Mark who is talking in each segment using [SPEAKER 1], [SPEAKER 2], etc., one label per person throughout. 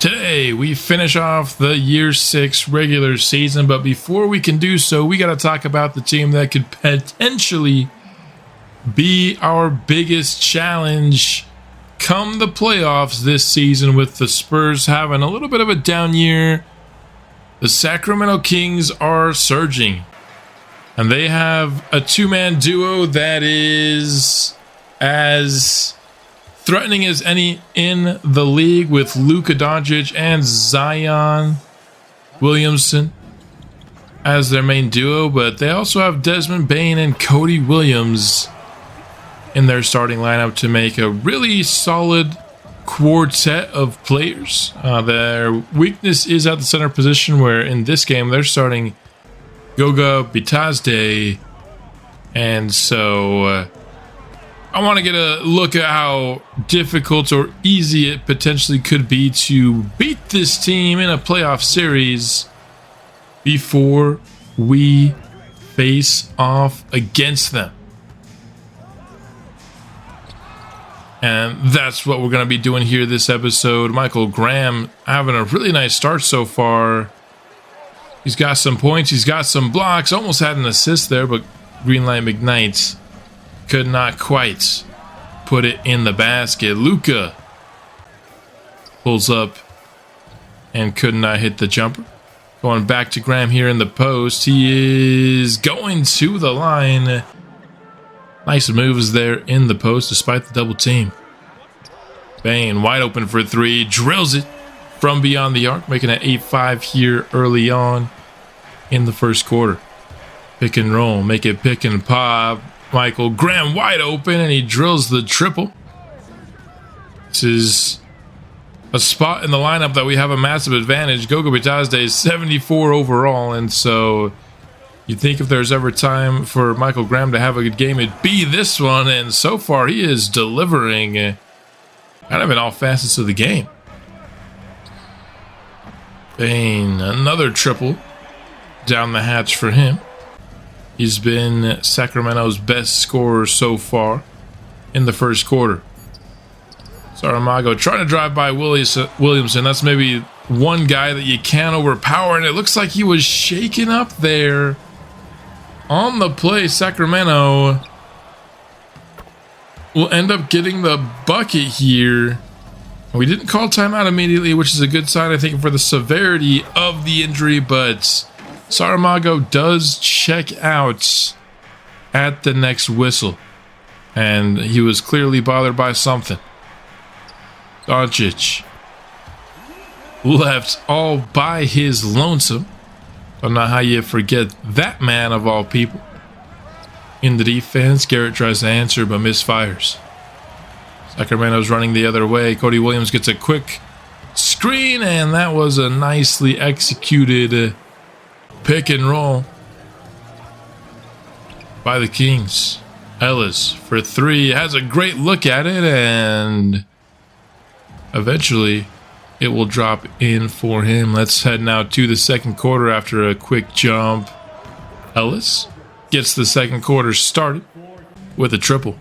[SPEAKER 1] Today, we finish off the Year 6 regular season, but before we can do so, we got to talk about the team that could potentially be our biggest challenge come the playoffs this season, with the Spurs having a little bit of a down year. The Sacramento Kings are surging, and they have a two-man duo that is as threatening as any in the league, with Luka Doncic and Zion Williamson as their main duo, but they also have Desmond Bane and Cody Williams in their starting lineup to make a really solid quartet of players. Their weakness is at the center position, where in this game they're starting Goga Bitadze, and so I want to get a look at how difficult or easy it potentially could be to beat this team in a playoff series before we face off against them. And that's what we're going to be doing here this episode. Michael Graham having a really nice start so far. He's got some points, he's got some blocks, almost had an assist there, but Greenlight McKnight could not quite put it in the basket. Luka pulls up and could not hit the jumper. Going back to Graham here in the post. He is going to the line. Nice moves there in the post despite the double team. Bane wide open for three. Drills it from beyond the arc, making an 8-5 here early on in the first quarter. Pick and roll, make it pick and pop. Michael Graham wide open, and he drills the triple. This is a spot in the lineup that we have a massive advantage. Goga Bitadze is 74 overall, and so you'd think if there's ever time for Michael Graham to have a good game, it'd be this one, and so far he is delivering kind of in all facets of the game. Bane, another triple down the hatch for him. He's been Sacramento's best scorer so far in the first quarter. Saramago trying to drive by Williamson. That's maybe one guy that you can't overpower, and it looks like he was shaken up there on the play. Sacramento will end up getting the bucket here. We didn't call timeout immediately, which is a good sign, I think, for the severity of the injury, but Saramago does check out at the next whistle, and he was clearly bothered by something. Doncic left all by his lonesome. Don't know how you forget that man of all people. In the defense, Garrett tries to answer but misfires. Sacramento's running the other way. Cody Williams gets a quick screen, and that was a nicely executed pick and roll by the Kings. Ellis for three, has a great look at it, and eventually it will drop in for him. Let's head now to the second quarter after a quick jump. Ellis gets the second quarter started with a triple.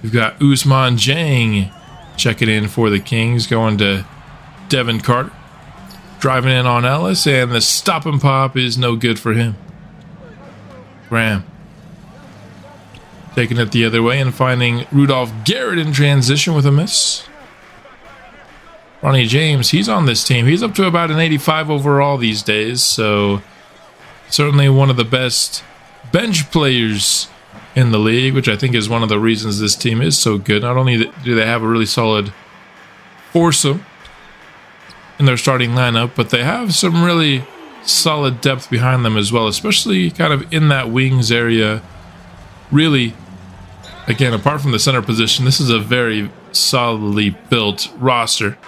[SPEAKER 1] We've got Ousmane Dieng checking in for the Kings, going to Devin Carter. Driving in on Ellis, and the stop and pop is no good for him. Graham taking it the other way and finding Rudolph Garrett in transition with a miss. Ronnie James, he's on this team. He's up to about an 85 overall these days, so certainly one of the best bench players in the league, which I think is one of the reasons this team is so good. Not only do they have a really solid foursome in their starting lineup, but they have some really solid depth behind them as well, especially kind of in that wings area. Really, again, apart from the center position, this is a very solidly built roster.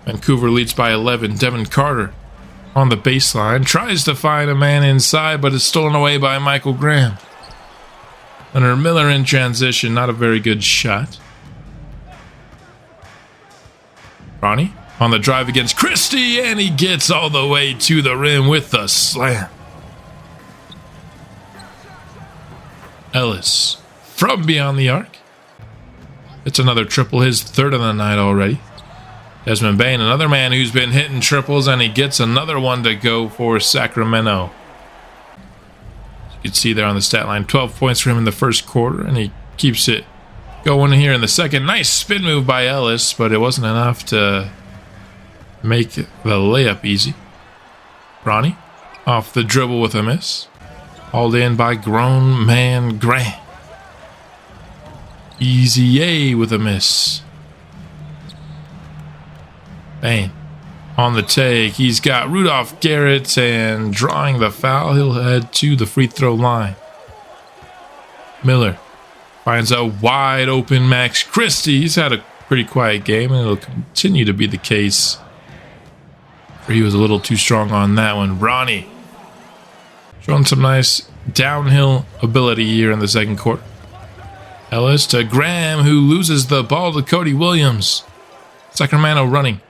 [SPEAKER 1] Vancouver leads by 11. Devin Carter on the baseline tries to find a man inside, but is stolen away by Michael Graham. Leonard Miller in transition, not a very good shot. Ronnie on the drive against Christie, and he gets all the way to the rim with the slam. Ellis from beyond the arc. It's another triple, his third of the night already. Desmond Bane, another man who's been hitting triples, and he gets another one to go for Sacramento. You can see there on the stat line, 12 points for him in the first quarter, and he keeps it going here in the second. Nice spin move by Ellis, but it wasn't enough to make the layup easy. Ronnie off the dribble with a miss. Hauled in by grown man Grant. Easy A with a miss. Bane on the take. He's got Rudolph Garrett, and drawing the foul, he'll head to the free throw line. Miller finds a wide open Max Christie. He's had a pretty quiet game, and it'll continue to be the case. He was a little too strong on that one. Ronnie showing some nice downhill ability here in the second quarter. Ellis to Graham, who loses the ball to Cody Williams. Sacramento running.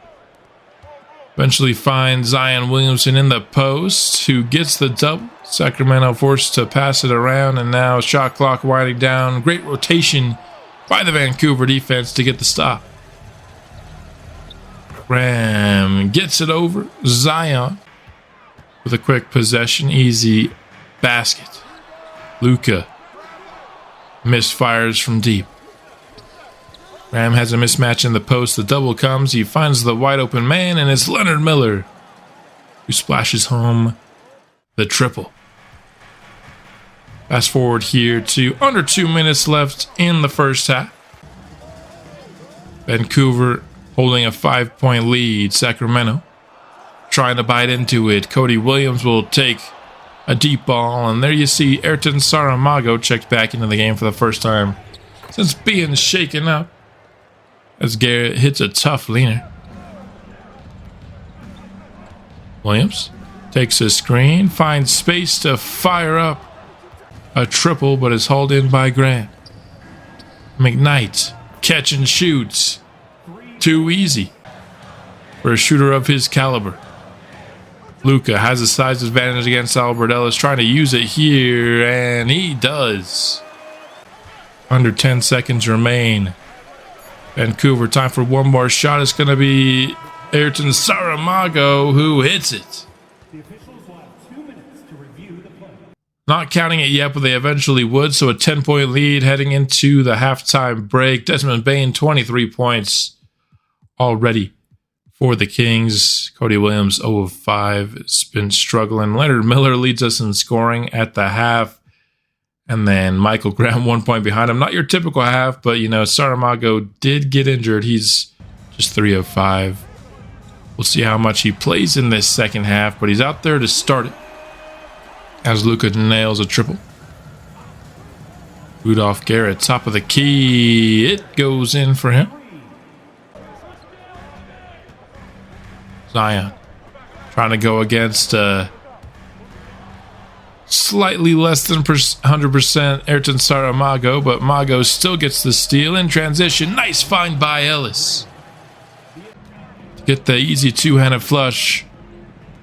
[SPEAKER 1] Eventually finds Zion Williamson in the post, who gets the double. Sacramento forced to pass it around, and now shot clock winding down. Great rotation by the Vancouver defense to get the stop. Graham gets it over. Zion with a quick possession. Easy basket. Luka misfires from deep. Graham has a mismatch in the post. The double comes. He finds the wide open man, and it's Leonard Miller who splashes home the triple. Fast forward here to under 2 minutes left in the first half. Vancouver holding a 5-point lead. Sacramento trying to bite into it. Cody Williams will take a deep ball, and there you see Ayrton Saramago checked back into the game for the first time since being shaken up, as Garrett hits a tough leaner. Williams takes a screen, finds space to fire up a triple, but is hauled in by Grant. McKnight catch and shoots. Too easy for a shooter of his caliber. Luka has a size advantage against Albert Ellis, trying to use it here, and he does. Under 10 seconds remain. Vancouver, time for one more shot. It's going to be Ayrton Saramago who hits it.
[SPEAKER 2] The officials will have 2 minutes to review the play.
[SPEAKER 1] Not counting it yet, but they eventually would, so a 10-point lead heading into the halftime break. Desmond Bane, 23 points already for the Kings. Cody Williams, 0 of 5, has been struggling. Leonard Miller leads us in scoring at the half. And then Michael Graham, 1 point behind him. Not your typical half, but, you know, Saramago did get injured. He's just 3 of 5. We'll see how much he plays in this second half, but he's out there to start it as Luka nails a triple. Rudolph Garrett, top of the key. It goes in for him. Zion trying to go against slightly less than 100% Ayrton Saramago, but Mago still gets the steal in transition. Nice find by Ellis to get the easy two-handed flush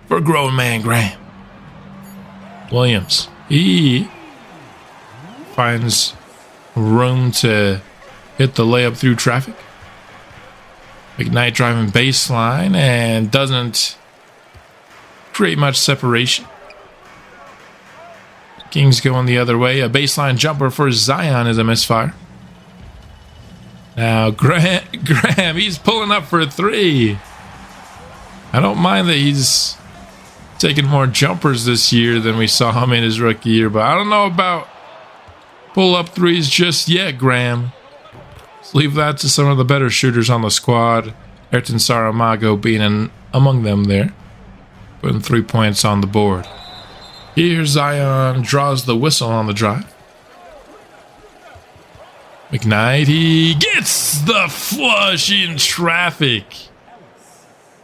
[SPEAKER 1] for grown man Graham. Williams, he finds room to hit the layup through traffic. McKnight driving baseline and doesn't create much separation. Kings going the other way. A baseline jumper for Zion is a misfire. Now Graham, he's pulling up for a 3. I don't mind that he's taking more jumpers this year than we saw him in his rookie year, but I don't know about pull-up threes just yet, Graham. Let's leave that to some of the better shooters on the squad. Ayrton Saramago being among them there, putting 3 points on the board. Here Zion draws the whistle on the drive. McKnight, he gets the flush in traffic.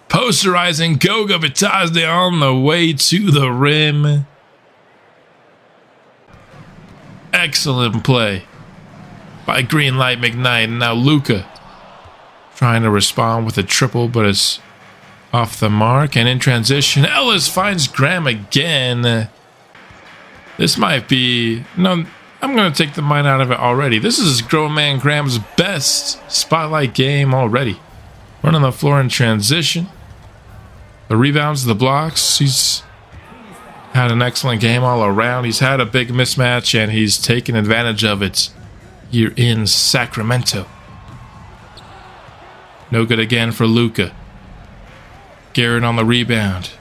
[SPEAKER 1] Posterizing Goga Bitadze on the way to the rim. Excellent play by Green Light McKnight. And now Luka trying to respond with a triple, but it's off the mark. And in transition, Ellis finds Graham again. This might be... No, I'm going to take the mind out of it already. This is grown man Graham's best spotlight game already. Running the floor in transition. The rebounds, the blocks. He's had an excellent game all around. He's had a big mismatch, and he's taken advantage of it here in Sacramento. No good again for Luka. Garrett on the rebound.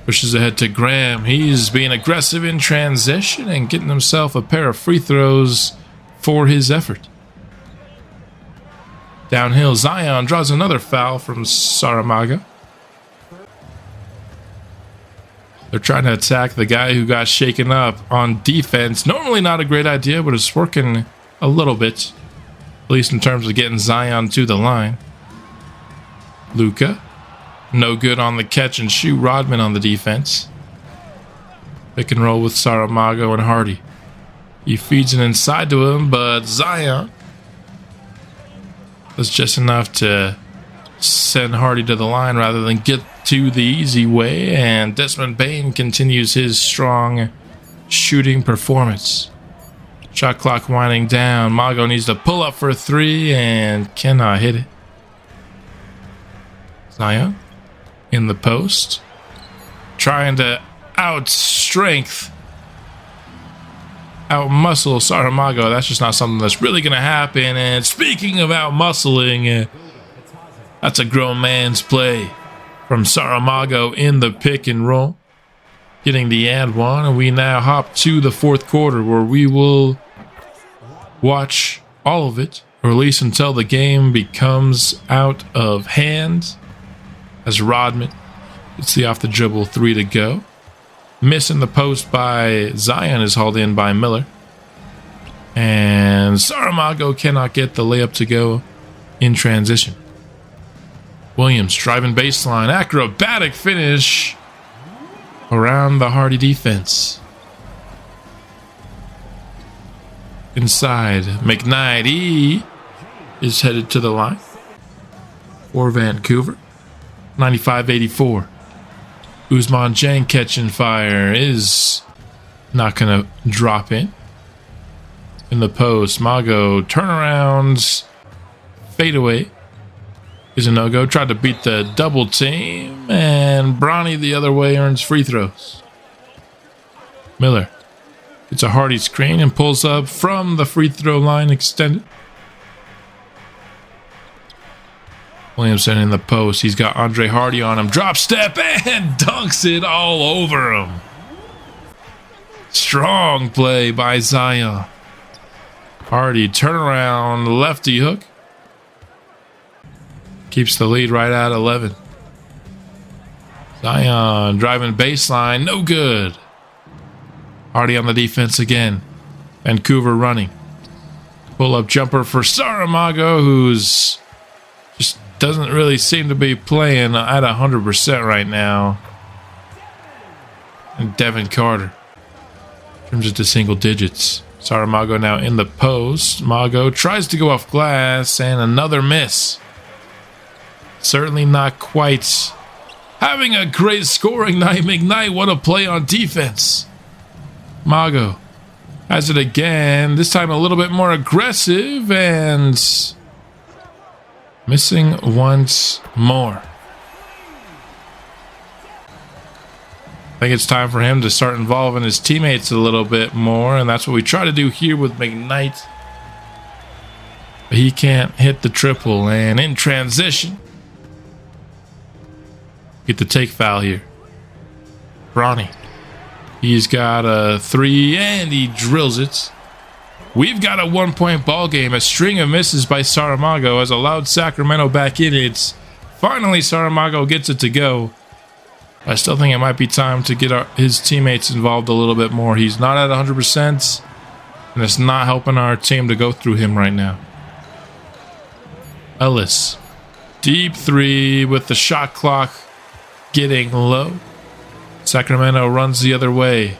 [SPEAKER 1] Pushes ahead to Graham. He's being aggressive in transition and getting himself a pair of free throws for his effort. Downhill, Zion draws another foul from Saramago. They're trying to attack the guy who got shaken up on defense. Normally not a great idea, but it's working a little bit. At least in terms of getting Zion to the line. Luka. No good on the catch and shoot. Rodman on the defense. Pick and roll with Saramago and Hardy. He feeds it inside to him, but Zion does just enough to send Hardy to the line rather than get to the easy way. And Desmond Bane continues his strong shooting performance. Shot clock winding down. Mago needs to pull up for a three and cannot hit it. Zion in the post, trying to outmuscle Saramago. That's just not something that's really going to happen. And speaking of outmuscling, that's a grown man's play from Saramago in the pick and roll, getting the and one. And we now hop to the fourth quarter, where we will watch all of it, or at least until the game becomes out of hand. As Rodman gets the off the dribble three to go. Missing the post by Zion is hauled in by Miller. And Saramago cannot get the layup to go in transition. Williams driving baseline. Acrobatic finish around the Hardy defense. Inside, McKnight. He is headed to the line for Vancouver. 95-84. Ousmane Dieng catching fire is not going to drop in the post. Mago turnarounds, fadeaway is a no-go. Tried to beat the double team, and Bronny the other way earns free throws. Miller gets a Hardy screen and pulls up from the free throw line extended. Williamson in the post. He's got Andre Hardy on him. Drop step and dunks it all over him. Strong play by Zion. Hardy turnaround lefty hook. Keeps the lead right at 11. Zion driving baseline. No good. Hardy on the defense again. Vancouver running. Pull up jumper for Saramago, who's just doesn't really seem to be playing at 100% right now. And Devin Carter trims it to single digits. Saramago now in the post. Mago tries to go off glass, and another miss. Certainly not quite having a great scoring night. McKnight, what a play on defense. Mago has it again. This time a little bit more aggressive, and missing once more. I think it's time for him to start involving his teammates a little bit more, and that's what we try to do here with McKnight. But he can't hit the triple, and in transition, get the take foul here. Bronny. He's got a three, and he drills it. We've got a 1-point ball game. A string of misses by Saramago has allowed Sacramento back in it. Finally, Saramago gets it to go. I still think it might be time to get his teammates involved a little bit more. He's not at 100%, and it's not helping our team to go through him right now. Ellis. Deep three with the shot clock getting low. Sacramento runs the other way.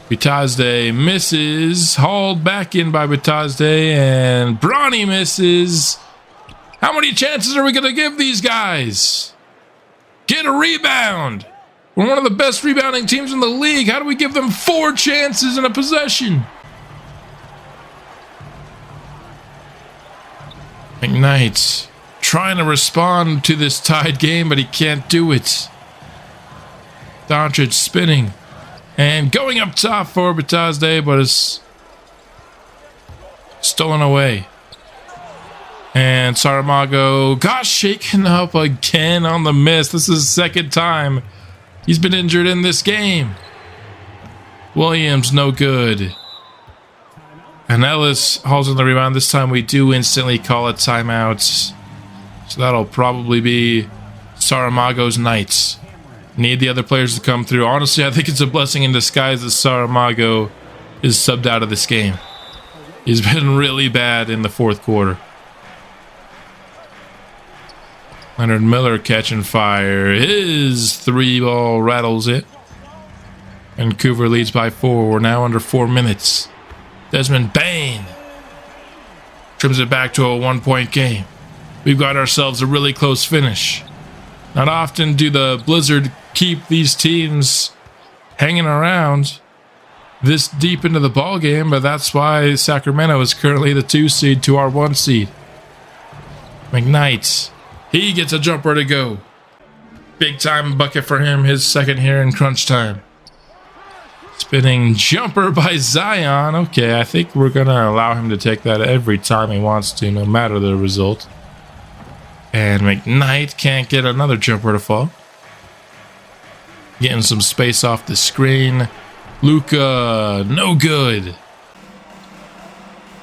[SPEAKER 1] Bitadze misses. Hauled back in by Bitadze, and Bronny misses. How many chances are we going to give these guys? Get a rebound. We're one of the best rebounding teams in the league. How do we give them 4 chances in a possession? McKnight trying to respond to this tied game, but he can't do it. Doncic spinning and going up top for Batazde, but it's stolen away. And Saramago got shaken up again on the miss. This is the second time he's been injured in this game. Williams, no good. And Ellis hauls in the rebound. This time we do instantly call it timeouts. So that'll probably be Saramago's night. Need the other players to come through. Honestly, I think it's a blessing in disguise that Saramago is subbed out of this game. He's been really bad in the fourth quarter. Leonard Miller catching fire. His 3-ball rattles it. Vancouver leads by 4. We're now under 4 minutes. Desmond Bane trims it back to a 1-point game. We've got ourselves a really close finish. Not often do the Blizzard keep these teams hanging around this deep into the ball game, but that's why Sacramento is currently the 2 seed to our 1 seed. McKnight, he gets a jumper to go. Big time bucket for him, his second here in crunch time. Spinning jumper by Zion. Okay, I think we're going to allow him to take that every time he wants to, no matter the result. And McKnight can't get another jumper to fall. Getting some space off the screen. Luka, no good.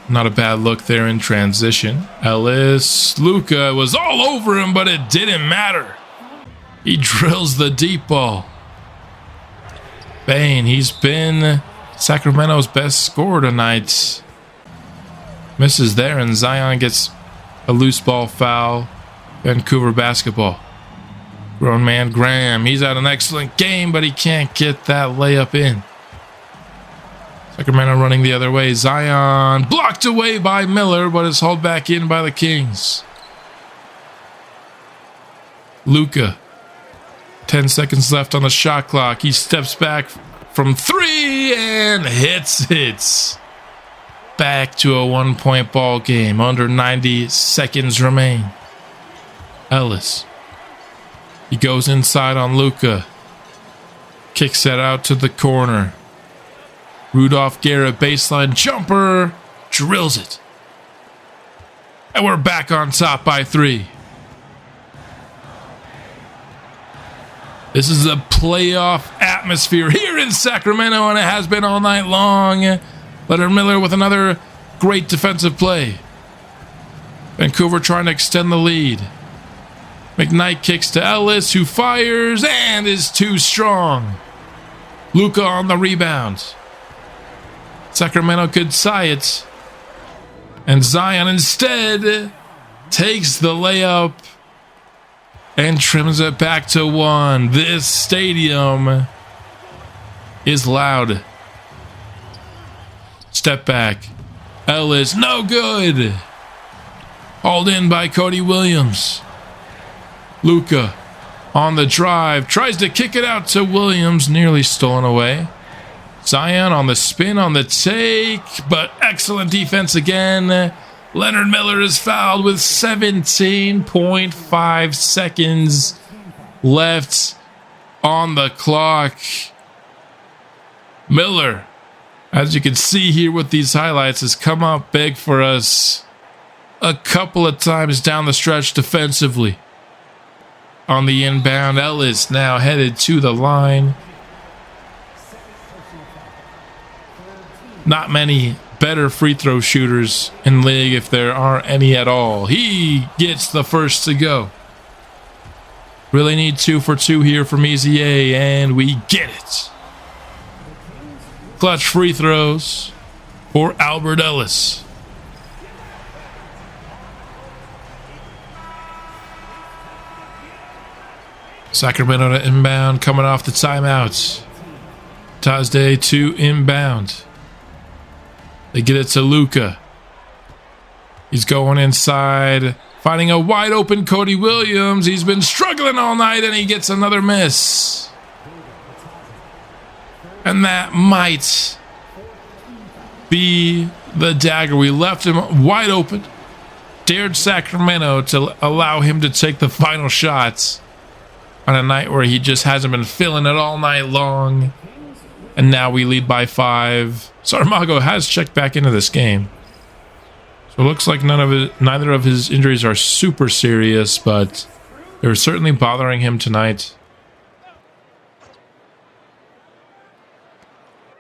[SPEAKER 1] Not a bad look there in transition. Ellis, Luka was all over him, but it didn't matter. He drills the deep ball. Bane, he's been Sacramento's best scorer tonight. Misses there, and Zion gets a loose ball foul. Vancouver basketball. Grown man Graham, he's had an excellent game, but he can't get that layup in. Sacramento running the other way. Zion blocked away by Miller, but is hauled back in by the Kings. Luka, 10 seconds left on the shot clock. He steps back from 3 and hits it. Back to a 1-point ball game. Under 90 seconds remain. Ellis. He goes inside on Luka. Kicks it out to the corner. Rudolph Garrett baseline jumper. Drills it. And we're back on top by 3. This is a playoff atmosphere here in Sacramento, and it has been all night long. Leonard Miller with another great defensive play. Vancouver trying to extend the lead. McKnight kicks to Ellis, who fires and is too strong. Luka on the rebound. Sacramento could tie it. And Zion instead takes the layup and trims it back to 1. This stadium is loud. Step back. Ellis, no good. Hauled in by Cody Williams. Luka on the drive. Tries to kick it out to Williams. Nearly stolen away. Zion on the spin, on the take. But excellent defense again. Leonard Miller is fouled with 17.5 seconds left on the clock. Miller, as you can see here with these highlights, has come up big for us a couple of times down the stretch defensively. On the inbound, Ellis now headed to the line. Not many better free throw shooters in the league, if there are any at all. He gets the first to go. Really need 2 for 2 here from Easy A, and we get it. Clutch free throws for Albert Ellis. Sacramento to inbound, coming off the timeouts. Tazde to inbound. They get it to Luka. He's going inside, finding a wide open Cody Williams. He's been struggling all night, and he gets another miss. And that might be the dagger. We left him wide open. Dared Sacramento to allow him to take the final shots on a night where he just hasn't been feeling it all night long. And now we lead by 5. Saramago has checked back into this game. So it looks like neither of his injuries are super serious, but they're certainly bothering him tonight.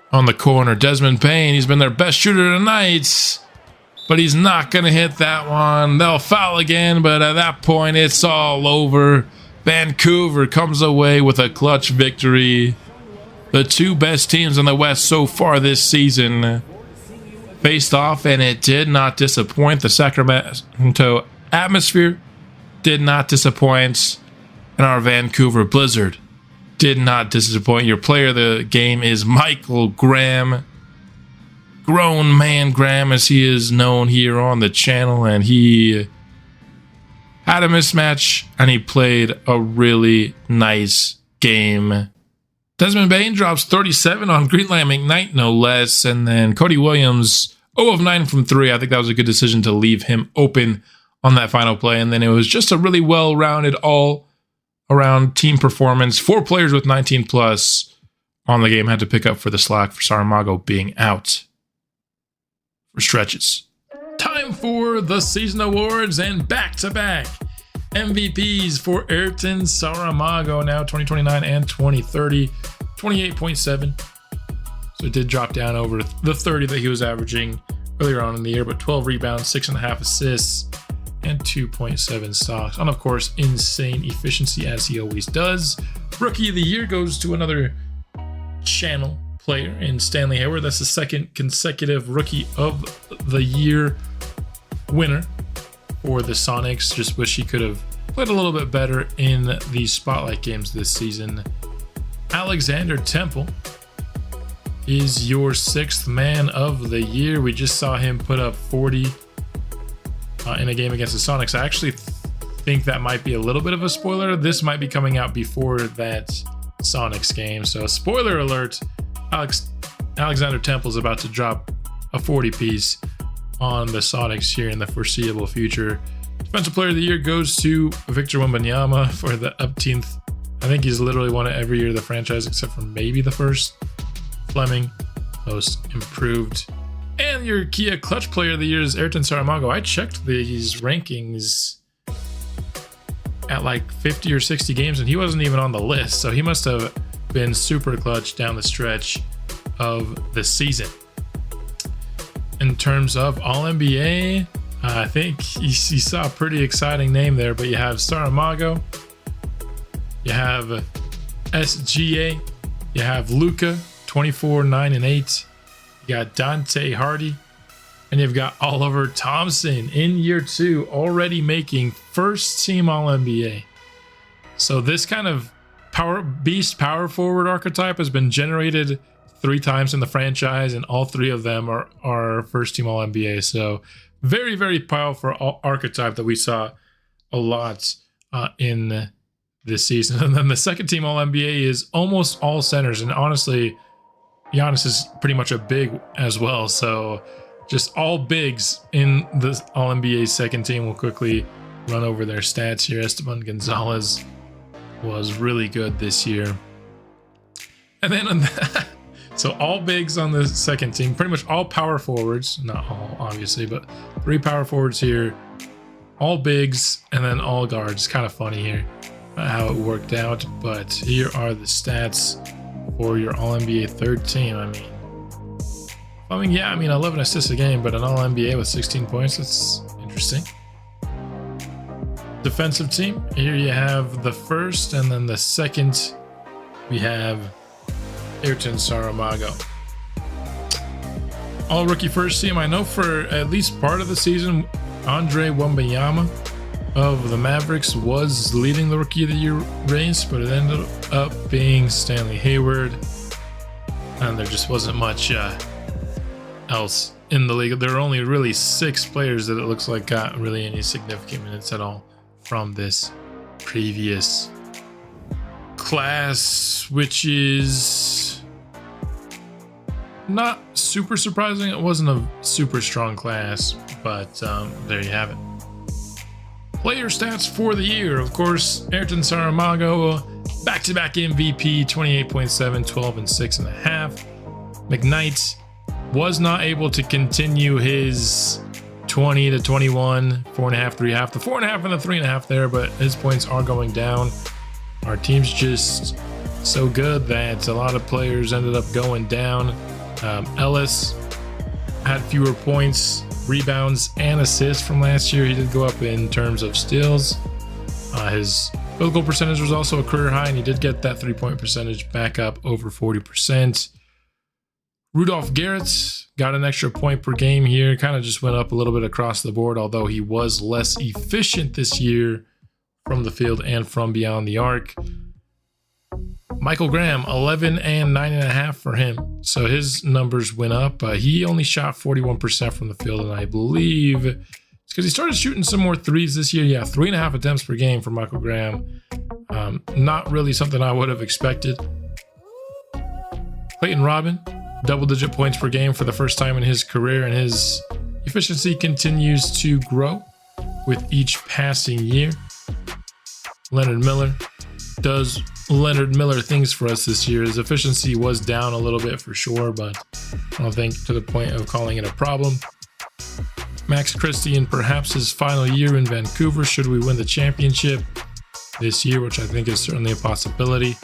[SPEAKER 1] On the corner, Desmond Payne, he's been their best shooter tonight, but he's not going to hit that one. They'll foul again, but at that point, it's all over. Vancouver comes away with a clutch victory. The two best teams in the West so far this season faced off, and it did not disappoint. The Sacramento atmosphere did not disappoint, and our Vancouver Blizzard did not disappoint. Your player of the game is Michael Graham. Grown man Graham, as he is known here on the channel, and he had a mismatch, and he played a really nice game. Desmond Payne drops 37 on Greenlight McKnight, no less. And then Cody Williams, 0 of 9 from 3. I think that was a good decision to leave him open on that final play. And then it was just a really well-rounded, all-around team performance. 4 players with 19+ on the game had to pick up for the slack for Saramago being out for stretches. Time for the season awards and back-to-back MVPs for Ayrton Saramago, now 2029 and 2030, 28.7. So it did drop down over the 30 that he was averaging earlier on in the year, but 12 rebounds, 6.5 assists, and 2.7 stocks. And of course, insane efficiency as he always does. Rookie of the year goes to another channel player in Stanley Hayward. That's the second consecutive Rookie of the Year winner for the Sonics. Just wish he could have played a little bit better in the spotlight games this season. Alexander Temple is your 6th man of the year. We just saw him put up 40 in a game against the Sonics. I actually think that might be a little bit of a spoiler. This might be coming out before that Sonics game. So spoiler alert, Alexander Temple is about to drop a 40 piece on the Sonics here in the foreseeable future. Defensive Player of the Year goes to Victor Wembanyama for the upteenth. I think he's literally won it every year of the franchise except for maybe the first. Fleming, Most Improved. And your Kia Clutch Player of the Year is Ayrton Saramago. I checked these rankings at like 50 or 60 games and he wasn't even on the list. So he must have been super clutch down the stretch of the season. In terms of All-NBA, I think you saw a pretty exciting name there, but you have Saramago, you have SGA, you have Luka, 24, 9, and 8. You got Dante Hardy, and you've got Oliver Thompson in year 2, already making first team All-NBA. So this kind of power forward archetype has been generated 3 times in the franchise, and all 3 of them are first team All-NBA. So very, very powerful archetype that we saw a lot in this season. And then the second team All-NBA is almost all centers, and honestly, Giannis is pretty much a big as well. So just all bigs in the All-NBA second team. Will quickly run over their stats here. Esteban Gonzalez was really good this year. And then on so all bigs on the second team, pretty much all power forwards, not all obviously, but 3 power forwards here, all bigs, and then all guards. Kind of funny here how it worked out, but here are the stats for your All-NBA third team. I mean, 11 assists a game, but an All-NBA with 16 points, that's interesting. Defensive team, here you have the first, and then the second we have Ayrton Saramago. All rookie first team, I know for at least part of the season, Andre Wembanyama of the Mavericks was leading the Rookie of the Year race, but it ended up being Stanley Hayward, and there just wasn't much else in the league. There are only really 6 players that it looks like got really any significant minutes at all from this previous class, which is Not super surprising. It wasn't a super strong class, but there you have it. Player stats for the year. Of course, Ayrton Saramago, back-to-back MVP, 28.7, 12, and 6.5. McKnight was not able to continue his 20 to 21, 4.5, 3.5, the 4.5 and the 3.5 there, but his points are going down. Our team's just so good that a lot of players ended up going down. Ellis had fewer points, rebounds, and assists from last year. He did go up in terms of steals. His field goal percentage was also a career high, and he did get that 3-point percentage back up over 40%. Rudolph Garrett got an extra point per game here. Kind of just went up a little bit across the board, although he was less efficient this year from the field and from beyond the arc. Michael Graham, 11 and 9.5 for him. So his numbers went up. He only shot 41% from the field, and I believe it's because he started shooting some more threes this year. Yeah, 3.5 attempts per game for Michael Graham. Not really something I would have expected. Clayton Robin, double-digit points per game for the first time in his career, and his efficiency continues to grow with each passing year. Leonard Miller does Leonard Miller things for us this year. His efficiency was down a little bit for sure, but I don't think to the point of calling it a problem. Max Christie in perhaps his final year in Vancouver, should we win the championship this year, which I think is certainly a possibility.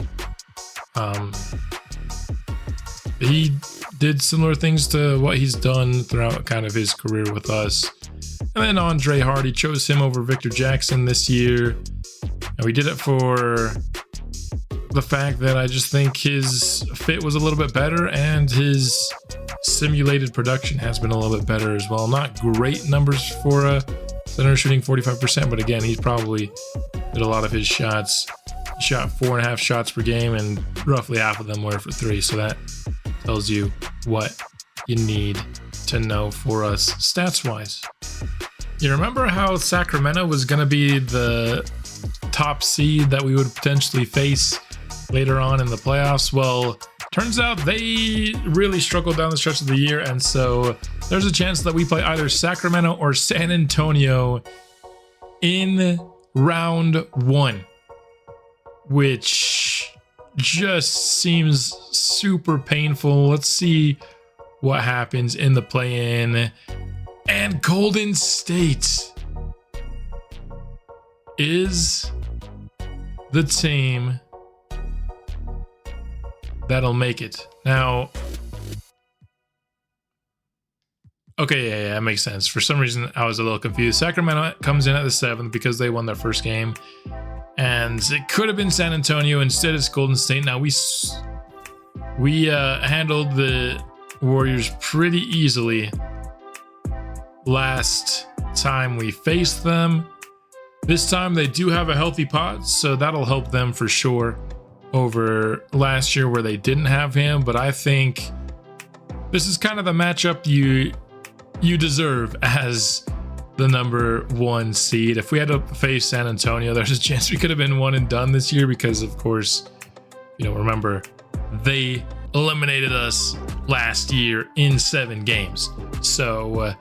[SPEAKER 1] He did similar things to what he's done throughout kind of his career with us. And then Andre Hardy, chose him over Victor Jackson this year. And we did it for the fact that I just think his fit was a little bit better, and his simulated production has been a little bit better as well. Not great numbers for a center shooting 45%, but again, he's probably did a lot of his shots. He shot 4.5 shots per game, and roughly half of them were for 3. So that tells you what you need to know for us stats-wise. You remember how Sacramento was going to be the top seed that we would potentially face later on in the playoffs? Well, turns out they really struggled down the stretch of the year, and so there's a chance that we play either Sacramento or San Antonio in round 1, which just seems super painful. Let's see what happens in the play-in. And Golden State is the team that'll make it. Now, okay, yeah, that makes sense. For some reason, I was a little confused. Sacramento comes in at the 7th because they won their first game, and it could have been San Antonio. Instead, it's Golden State. Now, we handled the Warriors pretty easily last time we faced them. This time they do have a healthy pod, so that'll help them for sure over last year where they didn't have him. But I think this is kind of the matchup you deserve as the number 1 seed. If we had to face San Antonio, there's a chance we could have been one and done this year because, of course, remember, they eliminated us last year in 7 games. So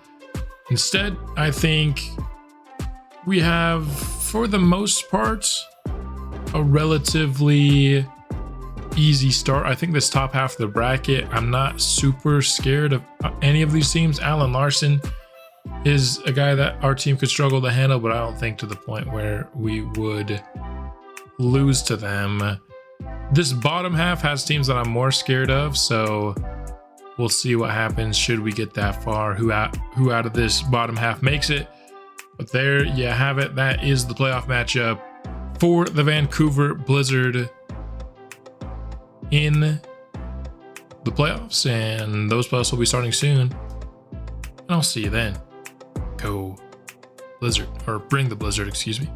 [SPEAKER 1] instead, I think we have, for the most part, a relatively easy start. I think this top half of the bracket, I'm not super scared of any of these teams. Alan Larson is a guy that our team could struggle to handle, but I don't think to the point where we would lose to them. This bottom half has teams that I'm more scared of, so we'll see what happens should we get that far, who out of this bottom half makes it. But there you have it. That is the playoff matchup for the Vancouver Blizzard in the playoffs, and those playoffs will be starting soon. And I'll see you then. Go Blizzard, or bring the Blizzard, excuse me.